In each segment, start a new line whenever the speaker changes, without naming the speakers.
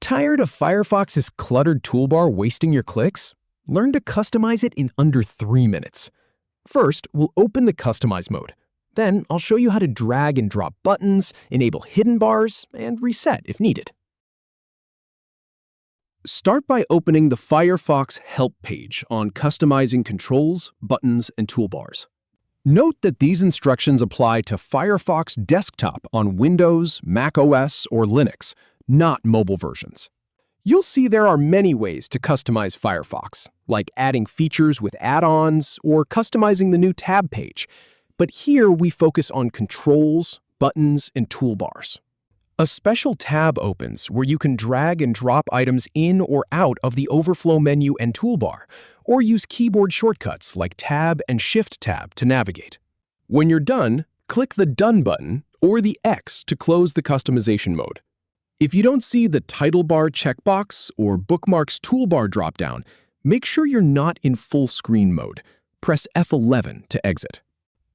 Tired of Firefox's cluttered toolbar wasting your clicks? Learn to customize it in under 3 minutes. First, we'll open the Customize mode. Then, I'll show you how to drag and drop buttons, enable hidden bars, and reset if needed. Start by opening the Firefox Help page on customizing controls, buttons, and toolbars. Note that these instructions apply to Firefox Desktop on Windows, Mac OS, or Linux, not mobile versions. You'll see there are many ways to customize Firefox, like adding features with add-ons or customizing the new tab page. But here we focus on controls, buttons, and toolbars. A special tab opens where you can drag and drop items in or out of the overflow menu and toolbar, or use keyboard shortcuts like Tab and Shift-Tab to navigate. When you're done, click the Done button or the X to close the customization mode. If you don't see the Title Bar checkbox or Bookmarks toolbar dropdown, make sure you're not in full screen mode. Press F11 to exit.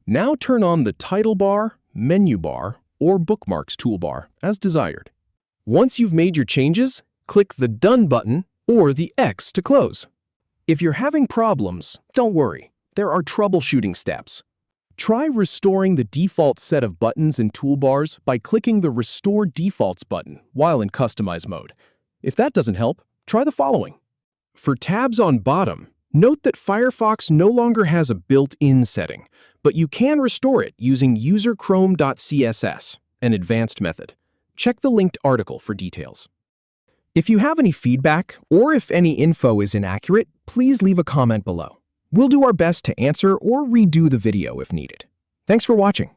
Now turn on the Title Bar, Menu Bar, or Bookmarks toolbar as desired. Once you've made your changes, click the Done button or the X to close. If you're having problems, don't worry. There are troubleshooting steps. Try restoring the default set of buttons and toolbars by clicking the Restore Defaults button while in Customize mode. If that doesn't help, try the following. For tabs on bottom, note that Firefox no longer has a built-in setting, but you can restore it using userchrome.css, an advanced method. Check the linked article for details. If you have any feedback or if any info is inaccurate, please leave a comment below. We'll do our best to answer or redo the video if needed. Thanks for watching.